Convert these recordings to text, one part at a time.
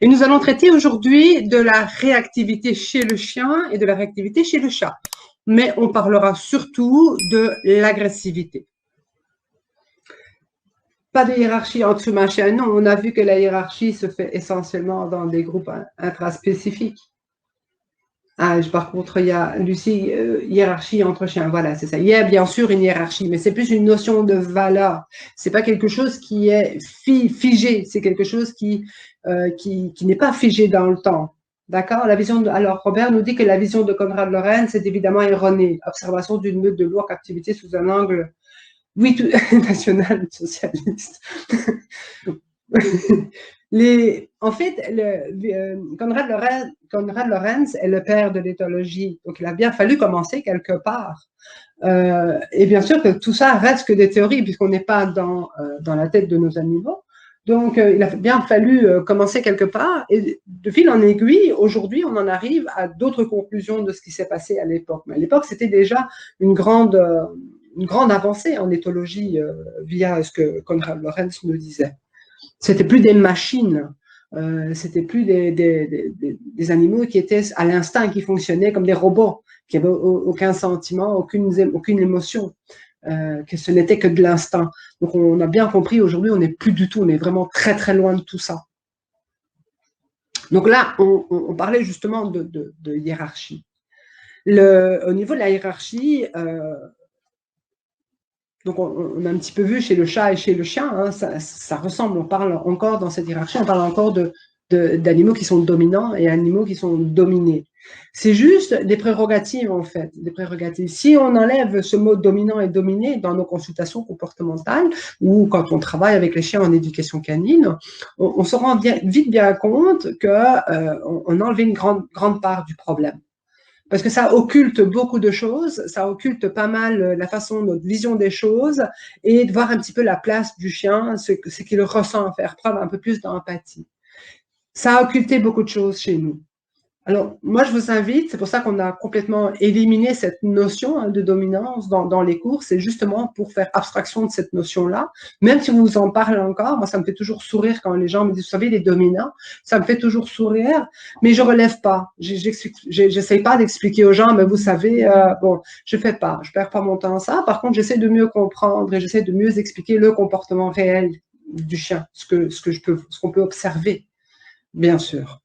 Et nous allons traiter aujourd'hui de la réactivité chez le chien et de la réactivité chez le chat. Mais on parlera surtout de l'agressivité. Pas de hiérarchie entre humain et chien, non. On a vu que la hiérarchie se fait essentiellement dans des groupes intraspécifiques. Par contre, il y a, Lucie, hiérarchie entre chiens. Voilà, c'est ça. Il y a bien sûr une hiérarchie, mais c'est plus une notion de valeur. C'est pas quelque chose qui est figé. C'est quelque chose qui n'est pas figé dans le temps. D'accord? Alors, Robert nous dit que la vision de Konrad Lorenz est évidemment erronée. Observation d'une meute de loups en captivité sous un angle, oui, national socialiste. En fait, Konrad Lorenz est le père de l'éthologie, donc il a bien fallu commencer quelque part. Et bien sûr que tout ça reste que des théories, puisqu'on n'est pas dans la tête de nos animaux. Donc, il a bien fallu commencer quelque part, et de fil en aiguille, aujourd'hui, on en arrive à d'autres conclusions de ce qui s'est passé à l'époque. Mais à l'époque, c'était déjà une grande avancée en éthologie via ce que Konrad Lorenz nous disait. C'était plus des machines, c'était plus des animaux qui étaient à l'instinct, qui fonctionnaient comme des robots, qui n'avaient aucun sentiment, aucune émotion, que ce n'était que de l'instinct. Donc on a bien compris, aujourd'hui on n'est plus du tout, on est vraiment très très loin de tout ça. Donc là, on parlait justement de hiérarchie. Au niveau de la hiérarchie, donc, on a un petit peu vu chez le chat et chez le chien, hein, ça ressemble. On parle encore dans cette hiérarchie, on parle encore d'animaux qui sont dominants et animaux qui sont dominés. C'est juste des prérogatives, en fait, des prérogatives. Si on enlève ce mot dominant et dominé dans nos consultations comportementales ou quand on travaille avec les chiens en éducation canine, on se rend vite bien compte qu'on a enlevé une grande part du problème. Parce que ça occulte beaucoup de choses, ça occulte pas mal la façon, notre vision des choses, et de voir un petit peu la place du chien, ce qu'il ressent, faire preuve un peu plus d'empathie. Ça a occulté beaucoup de choses chez nous. Alors, moi, je vous invite, c'est pour ça qu'on a complètement éliminé cette notion de dominance dans les cours, c'est justement pour faire abstraction de cette notion-là. Même si vous en parlez encore, moi, ça me fait toujours sourire quand les gens me disent, vous savez, les dominants, ça me fait toujours sourire, mais je relève pas. J'essaie pas d'expliquer aux gens, mais vous savez, bon, je fais pas, je perds pas mon temps à ça. Par contre, j'essaie de mieux comprendre et j'essaie de mieux expliquer le comportement réel du chien, ce qu'on peut observer, bien sûr.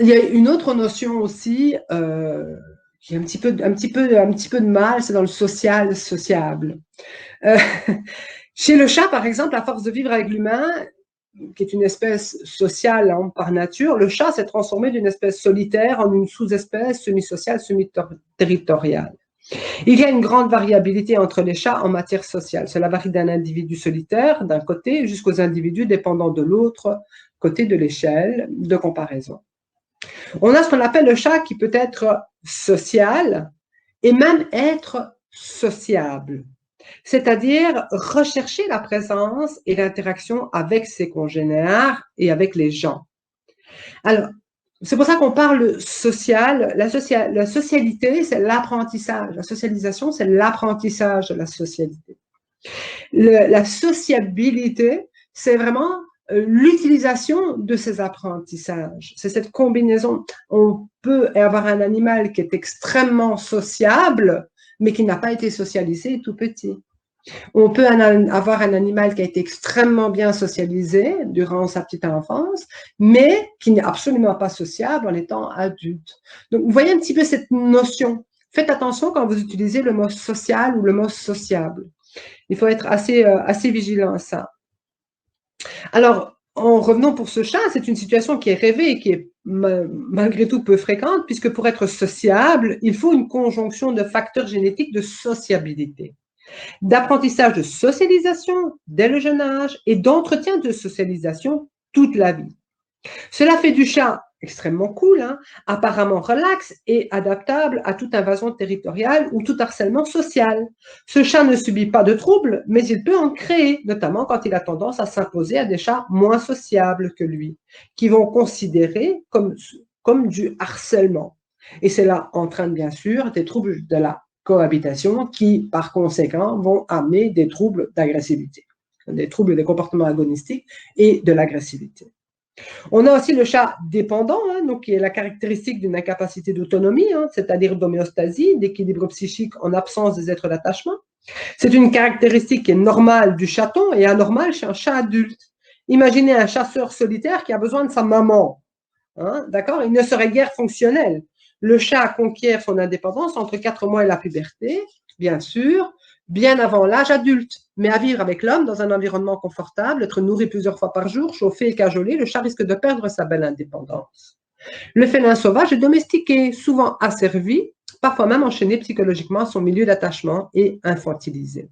Il y a une autre notion aussi qui a un petit peu de mal, c'est dans le social, sociable. Chez le chat, par exemple, à force de vivre avec l'humain, qui est une espèce sociale hein, par nature, le chat s'est transformé d'une espèce solitaire en une sous-espèce semi-sociale, semi-territoriale. Il y a une grande variabilité entre les chats en matière sociale. Cela varie d'un individu solitaire, d'un côté, jusqu'aux individus dépendants de l'autre côté de l'échelle de comparaison. On a ce qu'on appelle le chat qui peut être social et même être sociable, c'est-à-dire rechercher la présence et l'interaction avec ses congénères et avec les gens. Alors, c'est pour ça qu'on parle social. La socialité, c'est l'apprentissage. La socialisation, c'est l'apprentissage de la socialité. La sociabilité, c'est vraiment l'utilisation de ces apprentissages. C'est cette combinaison. On peut avoir un animal qui est extrêmement sociable, mais qui n'a pas été socialisé tout petit. On peut avoir un animal qui a été extrêmement bien socialisé durant sa petite enfance, mais qui n'est absolument pas sociable en étant adulte. Donc, vous voyez un petit peu cette notion. Faites attention quand vous utilisez le mot social ou le mot sociable. Il faut être assez vigilant à ça. Alors, en revenant pour ce chat, c'est une situation qui est rêvée et qui est malgré tout peu fréquente, puisque pour être sociable, il faut une conjonction de facteurs génétiques de sociabilité, d'apprentissage de socialisation dès le jeune âge et d'entretien de socialisation toute la vie. Cela fait du chat extrêmement cool, hein, apparemment relax et adaptable à toute invasion territoriale ou tout harcèlement social. Ce chat ne subit pas de troubles, mais il peut en créer, notamment quand il a tendance à s'imposer à des chats moins sociables que lui, qui vont considérer comme du harcèlement. Et cela entraîne bien sûr des troubles de la cohabitation qui, par conséquent, vont amener des troubles d'agressivité, des troubles des comportements agonistiques et de l'agressivité. On a aussi le chat dépendant, hein, donc, qui est la caractéristique d'une incapacité d'autonomie, hein, c'est-à-dire d'homéostasie, d'équilibre psychique en absence des êtres d'attachement. C'est une caractéristique qui est normale du chaton et anormale chez un chat adulte. Imaginez un chasseur solitaire qui a besoin de sa maman. Hein, d'accord? Il ne serait guère fonctionnel. Le chat conquiert son indépendance entre 4 mois et la puberté, bien sûr, bien avant l'âge adulte. Mais à vivre avec l'homme dans un environnement confortable, être nourri plusieurs fois par jour, chauffé et cajolé, le chat risque de perdre sa belle indépendance. Le félin sauvage est domestiqué, souvent asservi, parfois même enchaîné psychologiquement à son milieu d'attachement et infantilisé.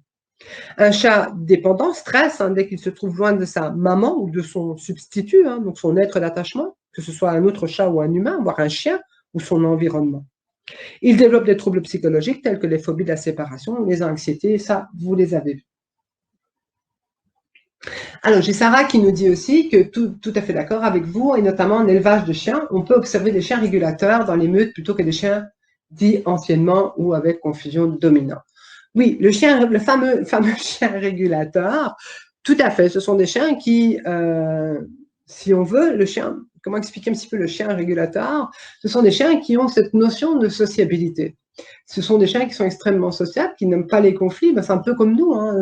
Un chat dépendant stresse, hein, dès qu'il se trouve loin de sa maman ou de son substitut, hein, donc son être d'attachement, que ce soit un autre chat ou un humain, voire un chien ou son environnement. Il développe des troubles psychologiques tels que les phobies de la séparation, les anxiétés, ça, vous les avez vus. Alors, j'ai Sarah qui nous dit aussi que tout à fait d'accord avec vous, et notamment en élevage de chiens, on peut observer des chiens régulateurs dans les meutes plutôt que des chiens dits anciennement ou avec confusion dominant. Oui, le fameux chien régulateur, tout à fait. Ce sont des chiens qui, si on veut, le chien, comment expliquer un petit peu le chien régulateur? Ce sont des chiens qui ont cette notion de sociabilité. Ce sont des chiens qui sont extrêmement sociables, qui n'aiment pas les conflits. Ben, c'est un peu comme nous. Hein.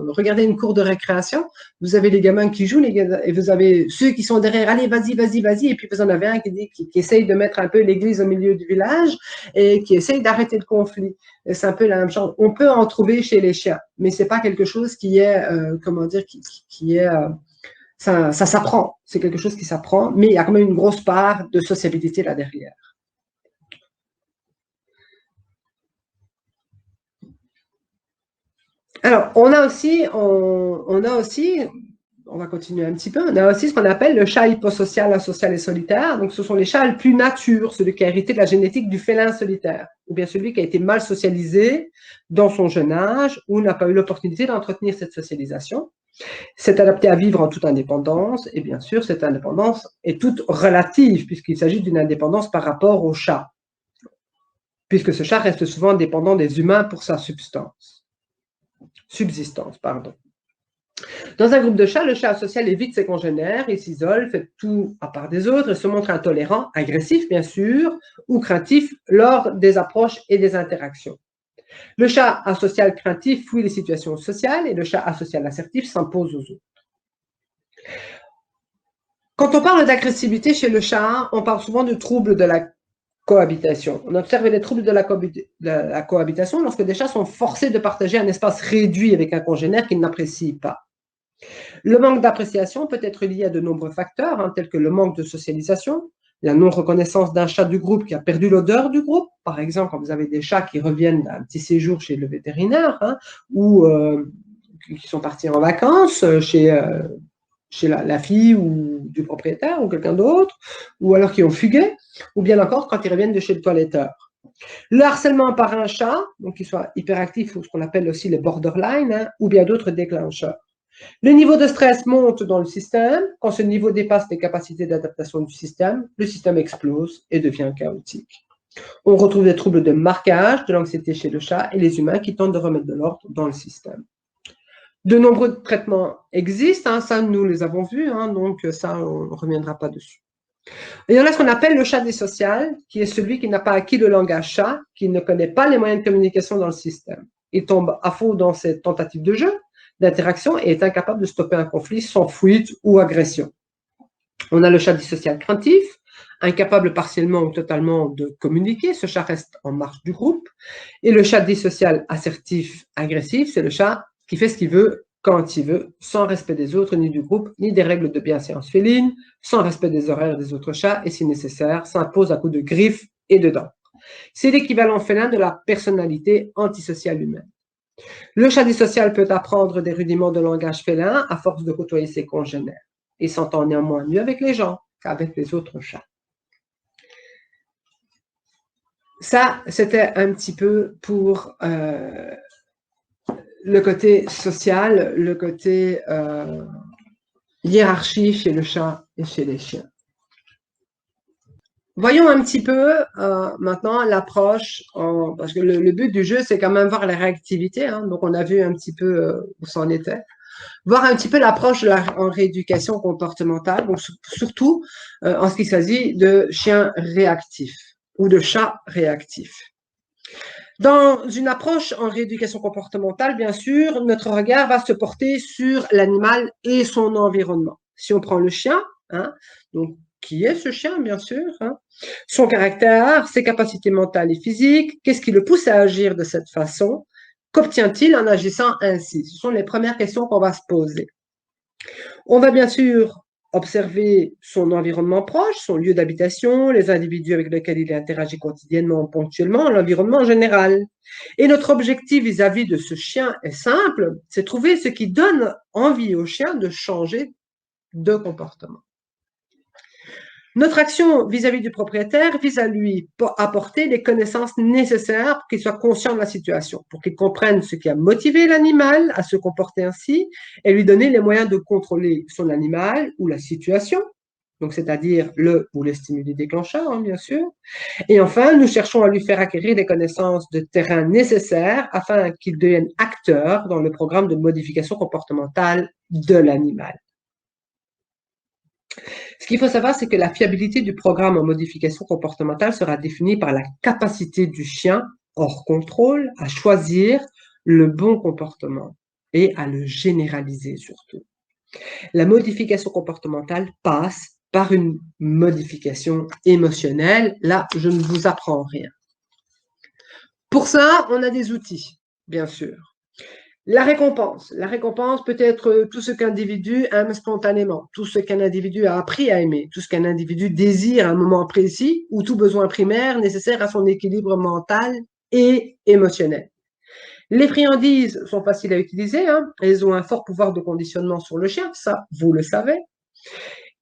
Regardez une cour de récréation, vous avez les gamins qui jouent, et vous avez ceux qui sont derrière, allez, vas-y, vas-y, vas-y, et puis vous en avez un qui essaye de mettre un peu l'église au milieu du village et qui essaye d'arrêter le conflit. C'est un peu la même chose. On peut en trouver chez les chiens, mais c'est pas quelque chose qui est, comment dire, qui est, ça s'apprend. C'est quelque chose qui s'apprend, mais il y a quand même une grosse part de sociabilité là derrière. Alors, on a aussi, on va continuer un petit peu, on a aussi ce qu'on appelle le chat hyposocial, asocial et solitaire. Donc, ce sont les chats les plus nature, celui qui a hérité de la génétique du félin solitaire, ou bien celui qui a été mal socialisé dans son jeune âge ou n'a pas eu l'opportunité d'entretenir cette socialisation. C'est adapté à vivre en toute indépendance, et bien sûr, cette indépendance est toute relative, puisqu'il s'agit d'une indépendance par rapport au chat, puisque ce chat reste souvent dépendant des humains pour sa subsistance. Dans un groupe de chats, le chat social évite ses congénères, il s'isole, fait tout à part des autres et se montre intolérant, agressif bien sûr, ou craintif lors des approches et des interactions. Le chat asocial craintif fuit les situations sociales et le chat asocial assertif s'impose aux autres. Quand on parle d'agressivité chez le chat, on parle souvent de troubles de la cohabitation. On observe les troubles de la cohabitation lorsque des chats sont forcés de partager un espace réduit avec un congénère qu'ils n'apprécient pas. Le manque d'appréciation peut être lié à de nombreux facteurs, hein, tels que le manque de socialisation, la non-reconnaissance d'un chat du groupe qui a perdu l'odeur du groupe. Par exemple, quand vous avez des chats qui reviennent d'un petit séjour chez le vétérinaire, hein, ou qui sont partis en vacances chez la fille ou du propriétaire ou quelqu'un d'autre, ou alors qui ont fugué, ou bien encore quand ils reviennent de chez le toiletteur. Le harcèlement par un chat, donc qu'il soit hyperactif ou ce qu'on appelle aussi les borderline, hein, ou bien d'autres déclencheurs. Le niveau de stress monte dans le système. Quand ce niveau dépasse les capacités d'adaptation du système, le système explose et devient chaotique. On retrouve des troubles de marquage, de l'anxiété chez le chat et les humains qui tentent de remettre de l'ordre dans le système. De nombreux traitements existent, hein, ça nous les avons vus, hein, donc ça on ne reviendra pas dessus. Il y en a ce qu'on appelle le chat dissocial, qui est celui qui n'a pas acquis le langage chat, qui ne connaît pas les moyens de communication dans le système. Il tombe à faux dans cette tentative de jeu, d'interaction et est incapable de stopper un conflit sans fuite ou agression. On a le chat dissocial craintif, incapable partiellement ou totalement de communiquer, ce chat reste en marge du groupe. Et le chat dissocial assertif agressif, c'est le chat qui fait ce qu'il veut quand il veut, sans respect des autres, ni du groupe, ni des règles de bienséance féline, sans respect des horaires des autres chats et, si nécessaire, s'impose à coups de griffes et de dents. C'est l'équivalent félin de la personnalité antisociale humaine. Le chat dissocial peut apprendre des rudiments de langage félin à force de côtoyer ses congénères et s'entend néanmoins mieux avec les gens qu'avec les autres chats. Ça, c'était un petit peu pour le côté social, le côté hiérarchie chez le chat et chez les chiens. Voyons un petit peu maintenant l'approche, parce que le but du jeu, c'est quand même voir la réactivité. Hein, donc, on a vu un petit peu où ça en était. voir un petit peu l'approche en rééducation comportementale, donc surtout en ce qui s'agit de chiens réactifs ou de chats réactifs. Dans une approche en rééducation comportementale, bien sûr, notre regard va se porter sur l'animal et son environnement. Si on prend le chien, hein, donc qui est ce chien, bien sûr, hein, son caractère, ses capacités mentales et physiques, qu'est-ce qui le pousse à agir de cette façon, qu'obtient-il en agissant ainsi? Ce sont les premières questions qu'on va se poser. On va bien sûr observer son environnement proche, son lieu d'habitation, les individus avec lesquels il interagit quotidiennement, ponctuellement, l'environnement en général. Et notre objectif vis-à-vis de ce chien est simple, c'est trouver ce qui donne envie au chien de changer de comportement. Notre action vis-à-vis du propriétaire vise à lui apporter les connaissances nécessaires pour qu'il soit conscient de la situation, pour qu'il comprenne ce qui a motivé l'animal à se comporter ainsi et lui donner les moyens de contrôler son animal ou la situation, donc c'est-à-dire le ou les stimuli déclencheurs, hein, bien sûr. Et enfin, nous cherchons à lui faire acquérir des connaissances de terrain nécessaires afin qu'il devienne acteur dans le programme de modification comportementale de l'animal. Ce qu'il faut savoir, c'est que la fiabilité du programme en modification comportementale sera définie par la capacité du chien hors contrôle à choisir le bon comportement et à le généraliser surtout. La modification comportementale passe par une modification émotionnelle. Là, je ne vous apprends rien. Pour ça, on a des outils, bien sûr. La récompense peut être tout ce qu'un individu aime spontanément, tout ce qu'un individu a appris à aimer, tout ce qu'un individu désire à un moment précis ou tout besoin primaire nécessaire à son équilibre mental et émotionnel. Les friandises sont faciles à utiliser, hein, elles ont un fort pouvoir de conditionnement sur le chien, ça vous le savez.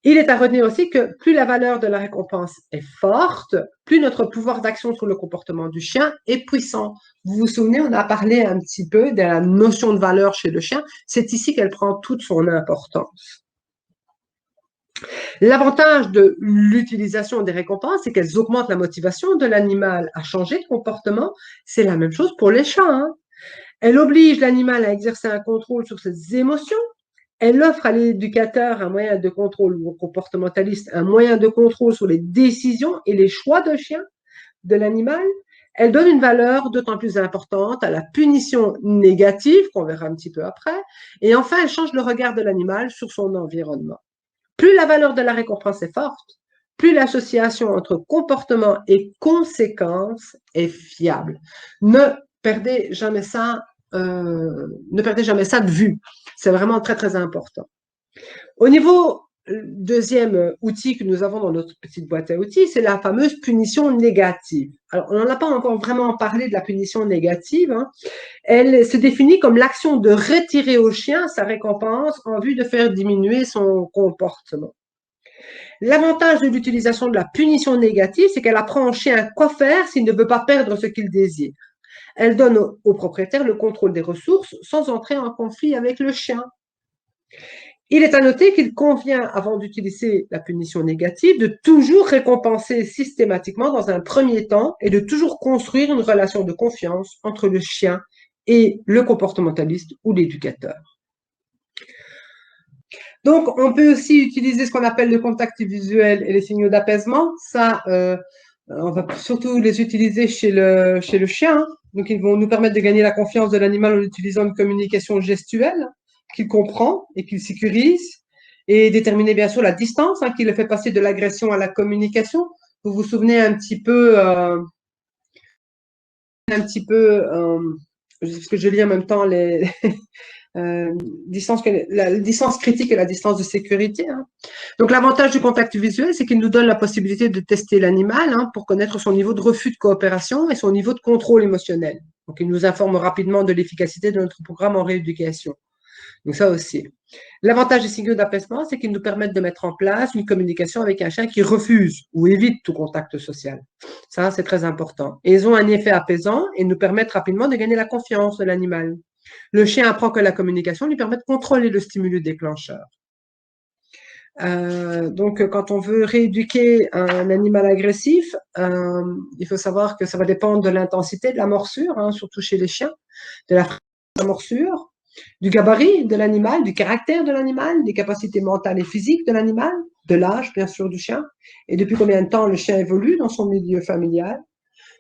Il est à retenir aussi que plus la valeur de la récompense est forte, plus notre pouvoir d'action sur le comportement du chien est puissant. Vous vous souvenez, on a parlé un petit peu de la notion de valeur chez le chien. C'est ici qu'elle prend toute son importance. L'avantage de l'utilisation des récompenses, c'est qu'elles augmentent la motivation de l'animal à changer de comportement. C'est la même chose pour les chats, hein. Elle oblige l'animal à exercer un contrôle sur ses émotions. Elle offre à l'éducateur un moyen de contrôle, ou au comportementaliste, un moyen de contrôle sur les décisions et les choix de chien de l'animal. Elle donne une valeur d'autant plus importante à la punition négative, qu'on verra un petit peu après. Et enfin, elle change le regard de l'animal sur son environnement. Plus la valeur de la récompense est forte, plus l'association entre comportement et conséquences est fiable. Ne perdez jamais ça de vue. C'est vraiment très, très important. Au niveau deuxième outil que nous avons dans notre petite boîte à outils, c'est la fameuse punition négative. Alors, on n'en a pas encore vraiment parlé de la punition négative, hein. Elle se définit comme l'action de retirer au chien sa récompense en vue de faire diminuer son comportement. L'avantage de l'utilisation de la punition négative, c'est qu'elle apprend au chien quoi faire s'il ne veut pas perdre ce qu'il désire. Elle donne au propriétaire le contrôle des ressources sans entrer en conflit avec le chien. Il est à noter qu'il convient, avant d'utiliser la punition négative, de toujours récompenser systématiquement dans un premier temps et de toujours construire une relation de confiance entre le chien et le comportementaliste ou l'éducateur. Donc, on peut aussi utiliser ce qu'on appelle le contact visuel et les signaux d'apaisement. Ça, on va surtout les utiliser chez le chien, hein. Donc, ils vont nous permettre de gagner la confiance de l'animal en utilisant une communication gestuelle qu'il comprend et qu'il sécurise, et déterminer bien sûr la distance, hein, qui le fait passer de l'agression à la communication. Vous vous souvenez un petit peu, parce que je lis en même temps les la distance critique et la distance de sécurité, hein. Donc, l'avantage du contact visuel, c'est qu'il nous donne la possibilité de tester l'animal, hein, pour connaître son niveau de refus de coopération et son niveau de contrôle émotionnel. Donc, il nous informe rapidement de l'efficacité de notre programme en rééducation. Donc, ça aussi. L'avantage des signaux d'apaisement, c'est qu'ils nous permettent de mettre en place une communication avec un chien qui refuse ou évite tout contact social. Ça, c'est très important. Et ils ont un effet apaisant et nous permettent rapidement de gagner la confiance de l'animal. Le chien apprend que la communication lui permet de contrôler le stimulus déclencheur. Donc, quand on veut rééduquer un animal agressif, il faut savoir que ça va dépendre de l'intensité de la morsure, hein, surtout chez les chiens, de la fréquence de la morsure. du gabarit de l'animal, du caractère de l'animal, des capacités mentales et physiques de l'animal, de l'âge, bien sûr, du chien, et depuis combien de temps le chien évolue dans son milieu familial,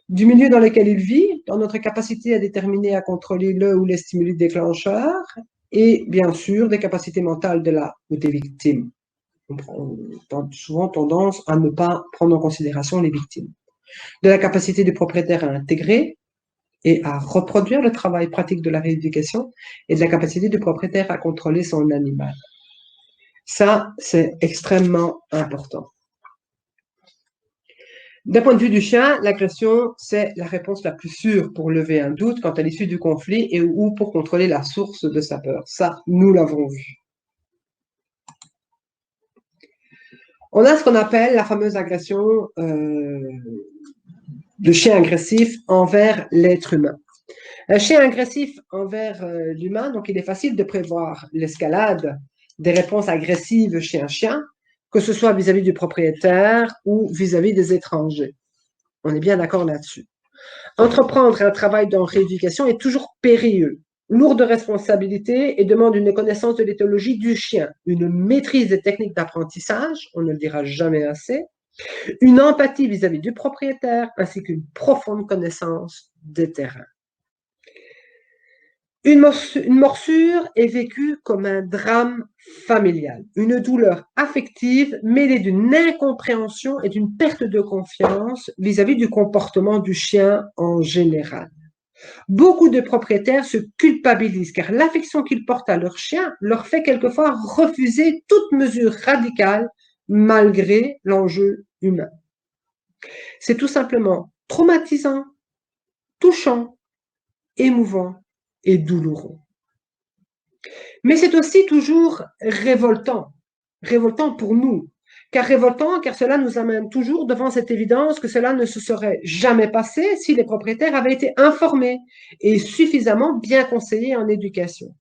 du milieu dans lequel il vit, dans notre capacité à déterminer, à contrôler le ou les stimuli déclencheurs, et bien sûr, des capacités mentales de la ou des victimes. On a souvent tendance à ne pas prendre en considération les victimes. De la capacité du propriétaire à intégrer et à reproduire le travail pratique de la rééducation et de la capacité du propriétaire à contrôler son animal. Ça, c'est extrêmement important. D'un point de vue du chien, l'agression, c'est la réponse la plus sûre pour lever un doute quant à l'issue du conflit et ou pour contrôler la source de sa peur. Ça, nous l'avons vu. On a ce qu'on appelle la fameuse agression de chien agressif envers l'être humain. Un chien agressif envers l'humain, donc il est facile de prévoir l'escalade des réponses agressives chien-chien, que ce soit vis-à-vis du propriétaire ou vis-à-vis des étrangers. On est bien d'accord là-dessus. Entreprendre un travail de rééducation est toujours périlleux, lourd de responsabilités et demande une connaissance de l'éthologie du chien, une maîtrise des techniques d'apprentissage, on ne le dira jamais assez, une empathie vis-à-vis du propriétaire ainsi qu'une profonde connaissance des terrains. Une morsure est vécue comme un drame familial, une douleur affective mêlée d'une incompréhension et d'une perte de confiance vis-à-vis du comportement du chien en général. Beaucoup de propriétaires se culpabilisent car l'affection qu'ils portent à leur chien leur fait quelquefois refuser toute mesure radicale malgré l'enjeu humain. C'est tout simplement traumatisant, touchant, émouvant et douloureux. Mais c'est aussi toujours révoltant pour nous, car cela nous amène toujours devant cette évidence que cela ne se serait jamais passé si les propriétaires avaient été informés et suffisamment bien conseillés en éducation.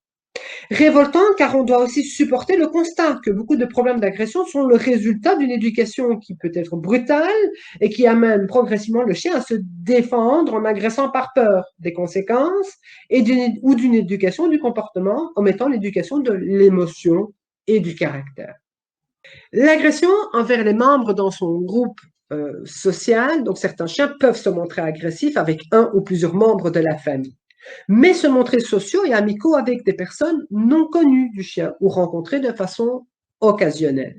Révoltant car on doit aussi supporter le constat que beaucoup de problèmes d'agression sont le résultat d'une éducation qui peut être brutale et qui amène progressivement le chien à se défendre en agressant par peur des conséquences ou d'une éducation du comportement omettant l'éducation de l'émotion et du caractère. L'agression envers les membres dans son groupe social, donc certains chiens peuvent se montrer agressifs avec un ou plusieurs membres de la famille, mais se montrer sociaux et amicaux avec des personnes non connues du chien ou rencontrées de façon occasionnelle.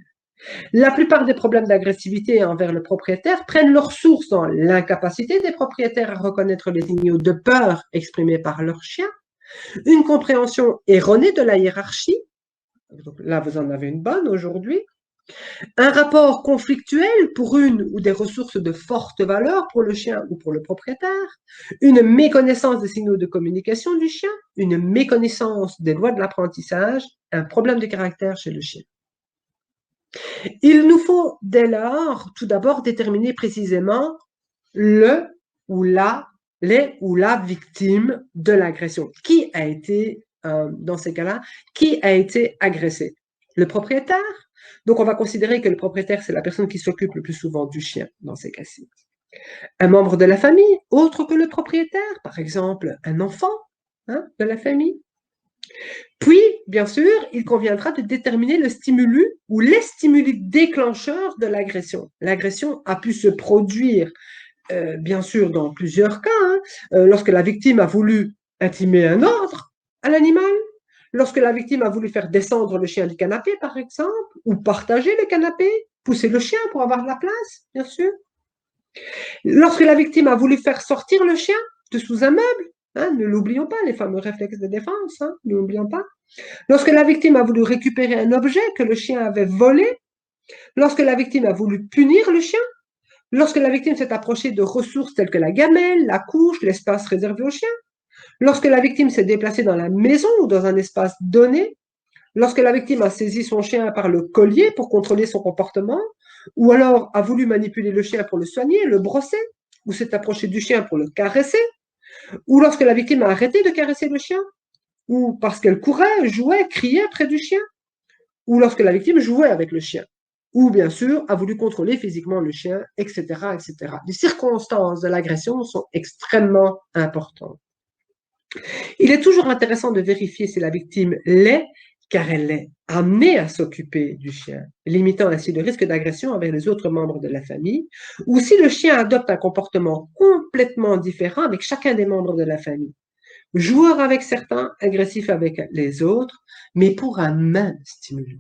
La plupart des problèmes d'agressivité envers le propriétaire prennent leur source dans l'incapacité des propriétaires à reconnaître les signaux de peur exprimés par leur chien, une compréhension erronée de la hiérarchie, donc là vous en avez une bonne aujourd'hui, un rapport conflictuel pour une ou des ressources de forte valeur pour le chien ou pour le propriétaire, une méconnaissance des signaux de communication du chien, une méconnaissance des lois de l'apprentissage, un problème de caractère chez le chien. Il nous faut dès lors tout d'abord déterminer précisément les ou la victime de l'agression. Qui a été, dans ces cas-là, qui a été agressé? Le propriétaire? Donc, on va considérer que le propriétaire, c'est la personne qui s'occupe le plus souvent du chien dans ces cas-ci. Un membre de la famille, autre que le propriétaire, par exemple, un enfant de la famille. Puis, bien sûr, il conviendra de déterminer le stimulus ou les stimuli déclencheurs de l'agression. L'agression a pu se produire, bien sûr, dans plusieurs cas, lorsque la victime a voulu intimer un ordre à l'animal, lorsque la victime a voulu faire descendre le chien du canapé, par exemple, ou partager le canapé, pousser le chien pour avoir de la place, bien sûr. Lorsque la victime a voulu faire sortir le chien de sous un meuble, ne l'oublions pas, les fameux réflexes de défense, ne l'oublions pas. Lorsque la victime a voulu récupérer un objet que le chien avait volé, lorsque la victime a voulu punir le chien, lorsque la victime s'est approchée de ressources telles que la gamelle, la couche, l'espace réservé au chien, lorsque la victime s'est déplacée dans la maison ou dans un espace donné, lorsque la victime a saisi son chien par le collier pour contrôler son comportement, ou alors a voulu manipuler le chien pour le soigner, le brosser, ou s'est approchée du chien pour le caresser, ou lorsque la victime a arrêté de caresser le chien, ou parce qu'elle courait, jouait, criait près du chien, ou lorsque la victime jouait avec le chien, ou bien sûr a voulu contrôler physiquement le chien, etc., etc. Les circonstances de l'agression sont extrêmement importantes. Il est toujours intéressant de vérifier si la victime l'est, car elle est amenée à s'occuper du chien, limitant ainsi le risque d'agression envers les autres membres de la famille, ou si le chien adopte un comportement complètement différent avec chacun des membres de la famille. Joueur avec certains, agressif avec les autres, mais pour un même stimulant.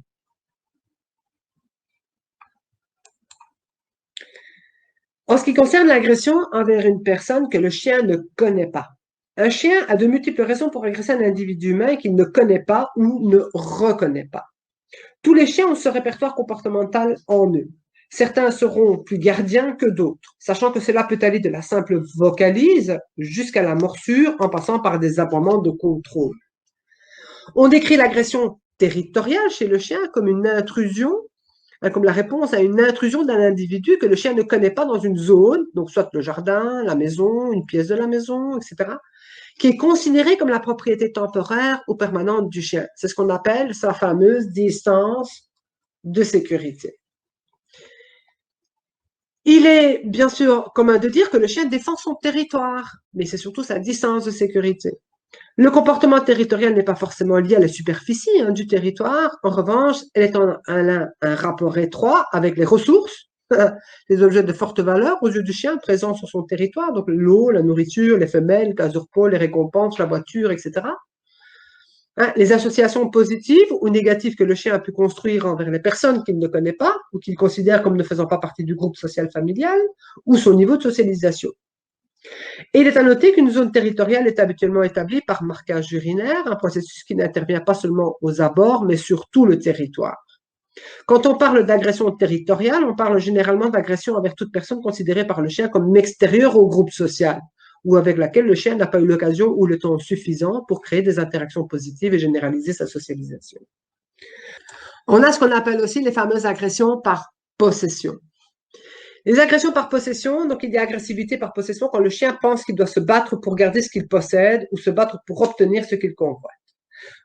En ce qui concerne l'agression envers une personne que le chien ne connaît pas, un chien a de multiples raisons pour agresser un individu humain qu'il ne connaît pas ou ne reconnaît pas. Tous les chiens ont ce répertoire comportemental en eux. Certains seront plus gardiens que d'autres, sachant que cela peut aller de la simple vocalise jusqu'à la morsure en passant par des aboiements de contrôle. On décrit l'agression territoriale chez le chien comme une intrusion, comme la réponse à une intrusion d'un individu que le chien ne connaît pas dans une zone, donc soit le jardin, la maison, une pièce de la maison, etc., qui est considérée comme la propriété temporaire ou permanente du chien. C'est ce qu'on appelle sa fameuse distance de sécurité. Il est bien sûr commun de dire que le chien défend son territoire, mais c'est surtout sa distance de sécurité. Le comportement territorial n'est pas forcément lié à la superficie du territoire. En revanche, elle est en un rapport étroit avec les ressources, les objets de forte valeur aux yeux du chien présents sur son territoire, donc l'eau, la nourriture, les femelles, le gaz de repos, les récompenses, la voiture, etc. Les associations positives ou négatives que le chien a pu construire envers les personnes qu'il ne connaît pas ou qu'il considère comme ne faisant pas partie du groupe social familial, ou son niveau de socialisation. Et il est à noter qu'une zone territoriale est habituellement établie par marquage urinaire, un processus qui n'intervient pas seulement aux abords, mais sur tout le territoire. Quand on parle d'agression territoriale, on parle généralement d'agression envers toute personne considérée par le chien comme extérieure au groupe social, ou avec laquelle le chien n'a pas eu l'occasion ou le temps suffisant pour créer des interactions positives et généraliser sa socialisation. On a ce qu'on appelle aussi les fameuses agressions par possession. Les agressions par possession, donc il y a agressivité par possession quand le chien pense qu'il doit se battre pour garder ce qu'il possède ou se battre pour obtenir ce qu'il convoite.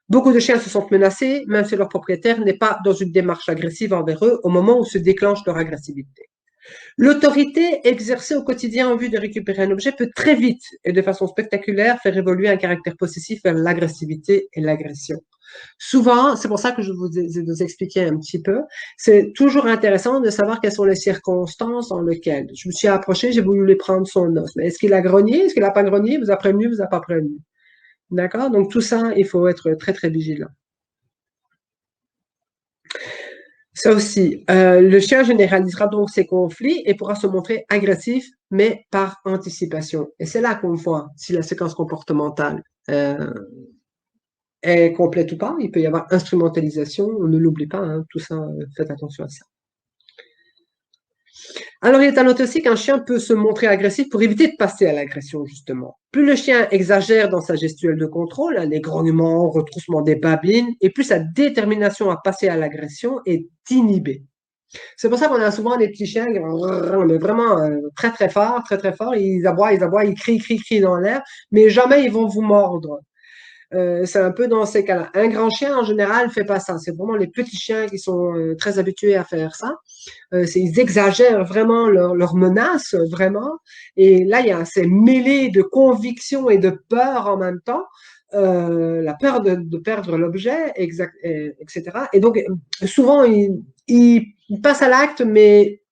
Beaucoup de chiens se sentent menacés, même si leur propriétaire n'est pas dans une démarche agressive envers eux au moment où se déclenche leur agressivité. L'autorité exercée au quotidien en vue de récupérer un objet peut très vite et de façon spectaculaire faire évoluer un caractère possessif vers l'agressivité et l'agression. Souvent, c'est pour ça que je vous expliquer un petit peu, c'est toujours intéressant de savoir quelles sont les circonstances dans lesquelles. Je me suis approché, j'ai voulu lui prendre son os. Mais est-ce qu'il a grogné? Est-ce qu'il n'a pas grogné? Vous a prévenu? Vous a pas prévenu? D'accord? Donc tout ça, il faut être très, très vigilant. Ça aussi, le chien généralisera donc ses conflits et pourra se montrer agressif, mais par anticipation. Et c'est là qu'on voit si la séquence comportementale est complète ou pas. Il peut y avoir instrumentalisation, on ne l'oublie pas, tout ça, faites attention à ça. Alors, il est à noter aussi qu'un chien peut se montrer agressif pour éviter de passer à l'agression, justement. Plus le chien exagère dans sa gestuelle de contrôle, les grognements, retroussements des babines, et plus sa détermination à passer à l'agression est inhibée. C'est pour ça qu'on a souvent des petits chiens qui vont mais vraiment très très fort, ils aboient, ils crient dans l'air, mais jamais ils vont vous mordre. C'est un peu dans ces cas-là. Un grand chien, en général, ne fait pas ça. C'est vraiment les petits chiens qui sont très habitués à faire ça. Ils exagèrent vraiment leur menace, vraiment. Et là, il y a ces mêlées de conviction et de peur en même temps. La peur de perdre l'objet, etc. Et donc, souvent, ils passent à l'acte, mais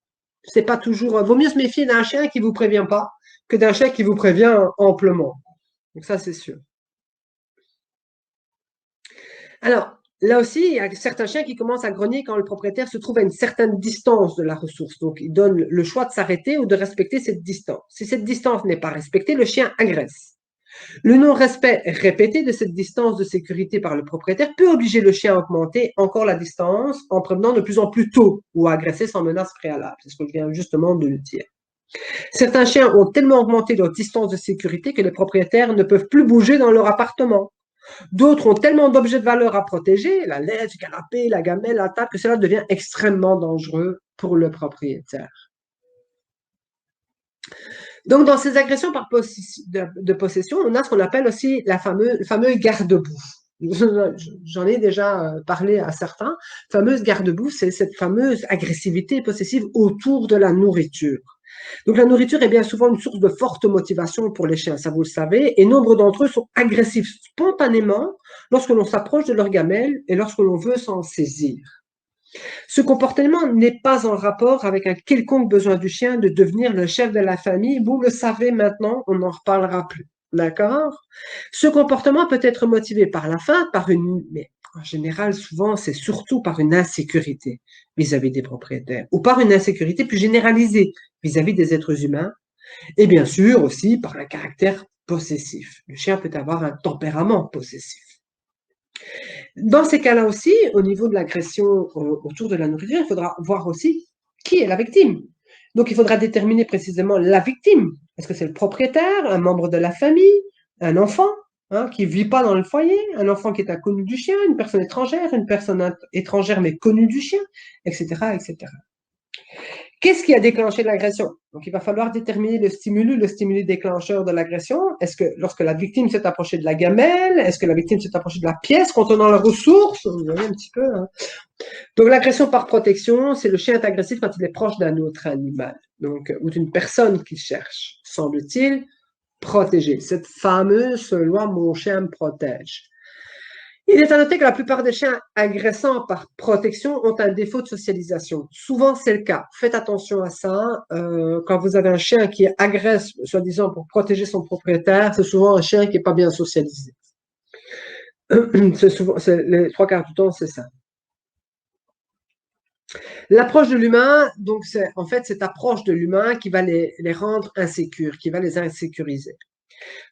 c'est pas toujours. Vaut mieux se méfier d'un chien qui vous prévient pas que d'un chien qui vous prévient amplement. Donc ça, c'est sûr. Alors, là aussi, il y a certains chiens qui commencent à grogner quand le propriétaire se trouve à une certaine distance de la ressource. Donc, il donne le choix de s'arrêter ou de respecter cette distance. Si cette distance n'est pas respectée, le chien agresse. Le non-respect répété de cette distance de sécurité par le propriétaire peut obliger le chien à augmenter encore la distance en prévenant de plus en plus tôt ou à agresser sans menace préalable. C'est ce que je viens justement de le dire. Certains chiens ont tellement augmenté leur distance de sécurité que les propriétaires ne peuvent plus bouger dans leur appartement. D'autres ont tellement d'objets de valeur à protéger, la laisse, le canapé, la gamelle, la table, que cela devient extrêmement dangereux pour le propriétaire. Donc, dans ces agressions de possession, on a ce qu'on appelle aussi le fameux garde-boue. J'en ai déjà parlé à certains. Fameuse garde-boue, c'est cette fameuse agressivité possessive autour de la nourriture. Donc la nourriture est bien souvent une source de forte motivation pour les chiens, ça vous le savez, et nombre d'entre eux sont agressifs spontanément lorsque l'on s'approche de leur gamelle et lorsque l'on veut s'en saisir. Ce comportement n'est pas en rapport avec un quelconque besoin du chien de devenir le chef de la famille. Vous le savez maintenant, on n'en reparlera plus. D'accord? Ce comportement peut être motivé par la faim, mais en général, souvent, c'est surtout par une insécurité vis-à-vis des propriétaires ou par une insécurité plus généralisée vis-à-vis des êtres humains et bien sûr aussi par un caractère possessif. Le chien peut avoir un tempérament possessif. Dans ces cas-là aussi, au niveau de l'agression autour de la nourriture, il faudra voir aussi qui est la victime. Donc, il faudra déterminer précisément la victime. Est-ce que c'est le propriétaire, un membre de la famille, un enfant qui ne vit pas dans le foyer, un enfant qui est inconnu du chien, une personne étrangère mais connue du chien, etc., etc. Qu'est-ce qui a déclenché l'agression? Donc, il va falloir déterminer le stimulus déclencheur de l'agression. Est-ce que lorsque la victime s'est approchée de la gamelle, est-ce que la victime s'est approchée de la pièce contenant la ressource? Vous voyez un petit peu. Donc, l'agression par protection, c'est le chien est agressif quand il est proche d'un autre animal, donc ou d'une personne qu'il cherche, semble-t-il, protéger. Cette fameuse loi « mon chien me protège ». Il est à noter que la plupart des chiens agressants par protection ont un défaut de socialisation. Souvent, c'est le cas. Faites attention à ça. Quand vous avez un chien qui agresse, soi-disant, pour protéger son propriétaire, c'est souvent un chien qui n'est pas bien socialisé. Les trois quarts du temps, c'est ça. L'approche de l'humain, donc c'est en fait cette approche de l'humain qui va les rendre insécures, qui va les insécuriser.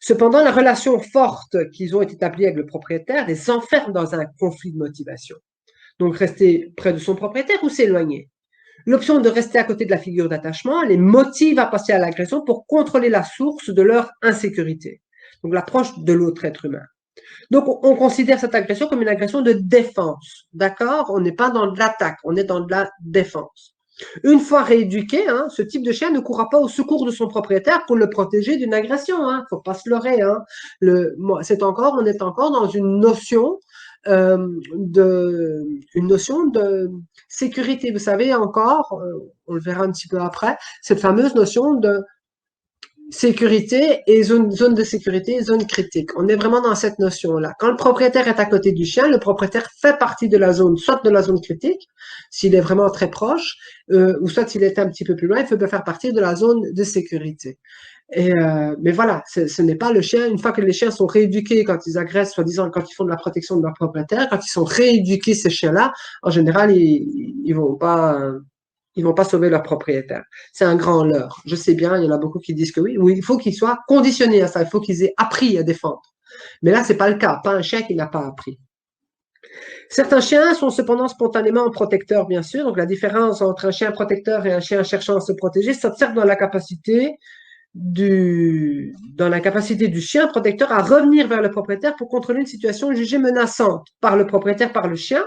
Cependant, la relation forte qu'ils ont établie avec le propriétaire les enferme dans un conflit de motivation. Donc, rester près de son propriétaire ou s'éloigner. L'option de rester à côté de la figure d'attachement les motive à passer à l'agression pour contrôler la source de leur insécurité. Donc, l'approche de l'autre être humain. Donc, on considère cette agression comme une agression de défense. D'accord? On n'est pas dans de l'attaque, on est dans de la défense. Une fois rééduqué, ce type de chien ne courra pas au secours de son propriétaire pour le protéger d'une agression. Il ne faut pas se leurrer. On est encore dans une notion de sécurité. Vous savez encore, on le verra un petit peu après, cette fameuse notion de sécurité et zone de sécurité, zone critique. On est vraiment dans cette notion-là. Quand le propriétaire est à côté du chien, le propriétaire fait partie de la zone, soit de la zone critique, s'il est vraiment très proche, ou soit s'il est un petit peu plus loin, il peut faire partie de la zone de sécurité. Mais voilà, ce n'est pas le chien. Une fois que les chiens sont rééduqués quand ils agressent, soi-disant quand ils font de la protection de leur propriétaire, quand ils sont rééduqués, ces chiens-là, en général, ils vont pas sauver leur propriétaire. C'est un grand leurre. Je sais bien, il y en a beaucoup qui disent que oui, il faut qu'ils soient conditionnés à ça, il faut qu'ils aient appris à défendre. Mais là, c'est pas le cas, pas un chien qui n'a pas appris. Certains chiens sont cependant spontanément protecteurs, bien sûr. Donc, la différence entre un chien protecteur et un chien cherchant à se protéger s'observe dans la capacité du chien protecteur à revenir vers le propriétaire pour contrôler une situation jugée menaçante par le propriétaire par le chien,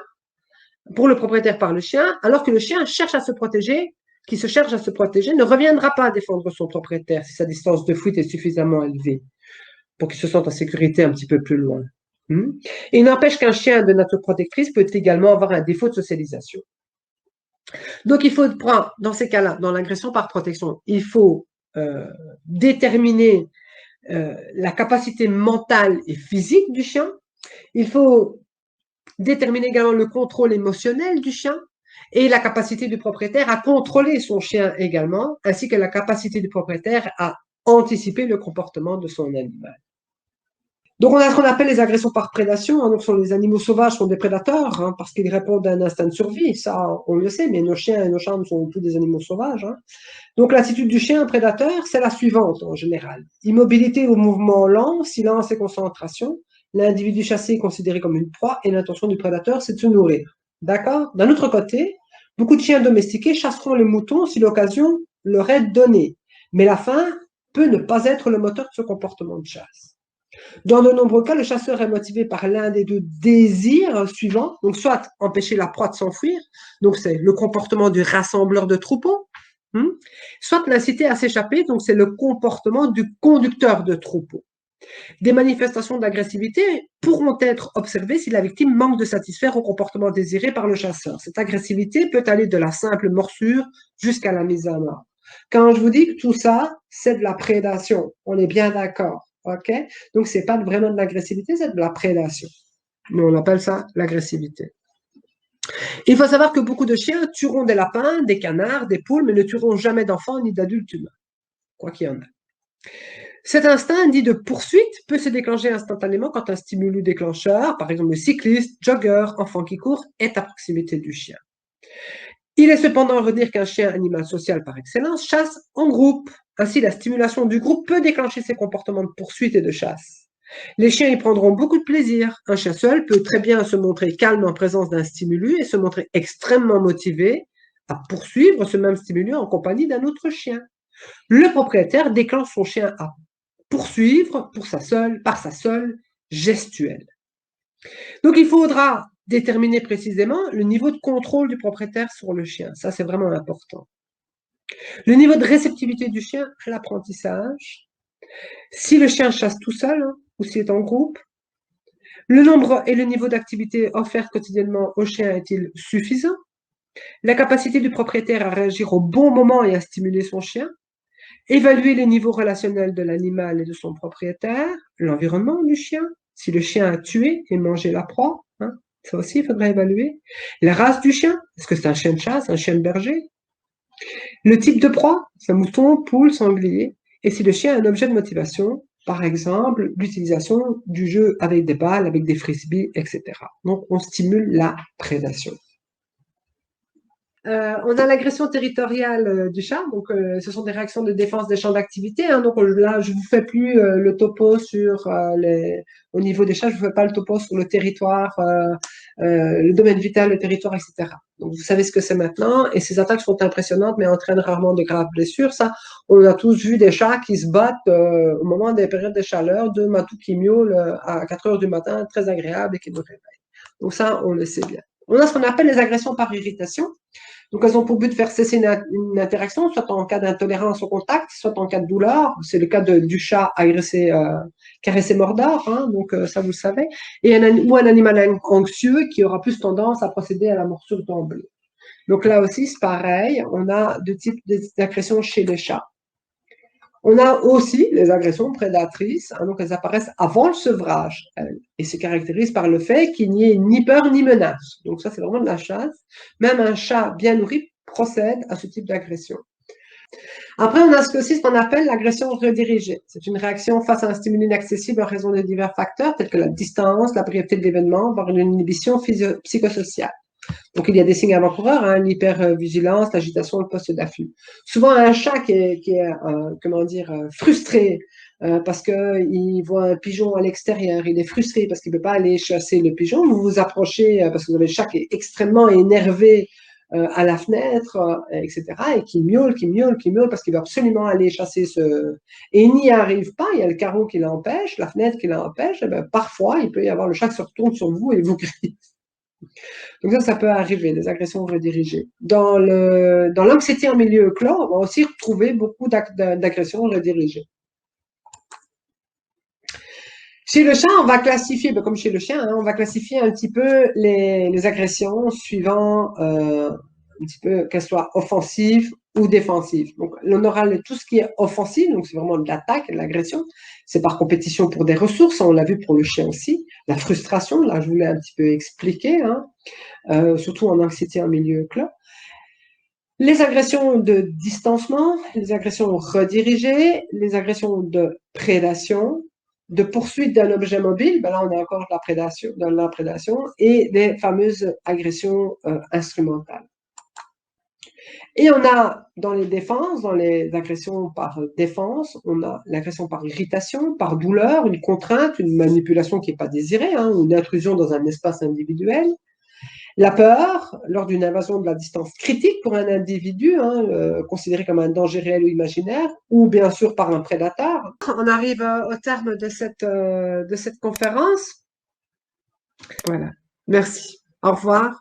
pour le propriétaire par le chien, alors que le chien qui se cherche à se protéger, ne reviendra pas à défendre son propriétaire si sa distance de fuite est suffisamment élevée pour qu'il se sente en sécurité un petit peu plus loin. Et il n'empêche qu'un chien de nature protectrice peut également avoir un défaut de socialisation. Donc, il faut prendre, dans ces cas-là, dans l'agression par protection, il faut déterminer la capacité mentale et physique du chien. Il faut déterminer également le contrôle émotionnel du chien et la capacité du propriétaire à contrôler son chien également, ainsi que la capacité du propriétaire à anticiper le comportement de son animal. Donc, on a ce qu'on appelle les agressions par prédation. Donc, les animaux sauvages sont des prédateurs parce qu'ils répondent à un instinct de survie. Ça, on le sait, mais nos chiens et nos chats sont tous des animaux sauvages. Donc, l'attitude du chien prédateur, c'est la suivante en général. Immobilité au mouvement lent, silence et concentration. L'individu chassé est considéré comme une proie et l'intention du prédateur, c'est de se nourrir. D'accord? D'un autre côté, beaucoup de chiens domestiqués chasseront les moutons si l'occasion leur est donnée. Mais la faim peut ne pas être le moteur de ce comportement de chasse. Dans de nombreux cas, le chasseur est motivé par l'un des deux désirs suivants, donc soit empêcher la proie de s'enfuir, donc c'est le comportement du rassembleur de troupeau, soit l'inciter à s'échapper, donc c'est le comportement du conducteur de troupeau. Des manifestations d'agressivité pourront être observées si la victime manque de satisfaire au comportement désiré par le chasseur. Cette agressivité peut aller de la simple morsure jusqu'à la mise à mort. Quand je vous dis que tout ça, c'est de la prédation, on est bien d'accord, ok? Donc, c'est pas vraiment de l'agressivité, c'est de la prédation. Mais on appelle ça l'agressivité. Il faut savoir que beaucoup de chiens tueront des lapins, des canards, des poules, mais ne tueront jamais d'enfants ni d'adultes humains, quoi qu'il y en a. Cet instinct dit de poursuite peut se déclencher instantanément quand un stimulus déclencheur, par exemple le cycliste, jogger, enfant qui court, est à proximité du chien. Il est cependant à retenir qu'un chien animal social par excellence chasse en groupe. Ainsi, la stimulation du groupe peut déclencher ces comportements de poursuite et de chasse. Les chiens y prendront beaucoup de plaisir. Un chien seul peut très bien se montrer calme en présence d'un stimulus et se montrer extrêmement motivé à poursuivre ce même stimulus en compagnie d'un autre chien. Le propriétaire déclenche son chien à poursuivre par sa seule gestuelle. Donc, il faudra déterminer précisément le niveau de contrôle du propriétaire sur le chien. Ça, c'est vraiment important. Le niveau de réceptivité du chien à l'apprentissage. Si le chien chasse tout seul ou s'il est en groupe. Le nombre et le niveau d'activité offert quotidiennement au chien est-il suffisant? La capacité du propriétaire à réagir au bon moment et à stimuler son chien. Évaluer les niveaux relationnels de l'animal et de son propriétaire, l'environnement du chien, si le chien a tué et mangé la proie, ça aussi il faudrait évaluer. La race du chien, est-ce que c'est un chien de chasse, un chien de berger? Le type de proie, c'est un mouton, poule, sanglier, et si le chien a un objet de motivation, par exemple l'utilisation du jeu avec des balles, avec des frisbees, etc. Donc on stimule la prédation. On a l'agression territoriale du chat, donc ce sont des réactions de défense des champs d'activité. Donc là, je ne vous fais plus le topo sur au niveau des chats, je ne vous fais pas le topo sur le territoire, le domaine vital, le territoire, etc. Donc vous savez ce que c'est maintenant, et ces attaques sont impressionnantes, mais entraînent rarement de graves blessures. Ça, on a tous vu des chats qui se battent au moment des périodes de chaleur, deux matous qui miaulent à 4 heures du matin, très agréable et qui nous réveillent. Donc ça, on le sait bien. On a ce qu'on appelle les agressions par irritation. Donc, elles ont pour but de faire cesser une interaction, soit en cas d'intolérance au contact, soit en cas de douleur. C'est le cas du chat agressé, caressé, mordeur, donc ça vous le savez. Ou un animal anxieux qui aura plus tendance à procéder à la morsure d'emblée. Donc là aussi, c'est pareil, on a deux types d'agressions chez les chats. On a aussi les agressions prédatrices, donc elles apparaissent avant le sevrage, et se caractérisent par le fait qu'il n'y ait ni peur ni menace. Donc ça, c'est vraiment de la chasse. Même un chat bien nourri procède à ce type d'agression. Après, on a aussi ce qu'on appelle l'agression redirigée. C'est une réaction face à un stimuli inaccessible en raison de divers facteurs, tels que la distance, la brièveté de l'événement, voire une inhibition psychosociale. Donc, il y a des signes avant-coureurs, l'hypervigilance, l'agitation, le poste d'affût. Souvent, un chat qui est frustré parce qu'il voit un pigeon à l'extérieur, il est frustré parce qu'il ne peut pas aller chasser le pigeon. Vous vous approchez parce que vous avez le chat qui est extrêmement énervé à la fenêtre, etc., et qui miaule parce qu'il veut absolument aller chasser et il n'y arrive pas, il y a le carreau qui l'empêche, la fenêtre qui l'empêche, et parfois, il peut y avoir le chat qui se retourne sur vous et vous crie. Donc ça peut arriver, des agressions redirigées. Dans l'anxiété en milieu clos, on va aussi retrouver beaucoup d'agressions redirigées. Chez le chat, on va classifier, comme chez le chien, on va classifier un petit peu les agressions suivant un petit peu qu'elles soient offensives ou défensives. Donc, on aura tout ce qui est offensif, donc c'est vraiment de l'attaque et de l'agression. C'est par compétition pour des ressources, on l'a vu pour le chien aussi. La frustration, là, je voulais un petit peu expliquer, surtout en anxiété en milieu clos. Les agressions de distancement, les agressions redirigées, les agressions de prédation, de poursuite d'un objet mobile, là on a encore de la prédation, et des fameuses agressions instrumentales. Et on a dans les défenses, dans les agressions par défense, on a l'agression par irritation, par douleur, une contrainte, une manipulation qui n'est pas désirée, une intrusion dans un espace individuel. La peur, lors d'une invasion de la distance critique pour un individu, considéré comme un danger réel ou imaginaire, ou bien sûr par un prédateur. On arrive au terme de cette conférence. Voilà. Merci. Au revoir.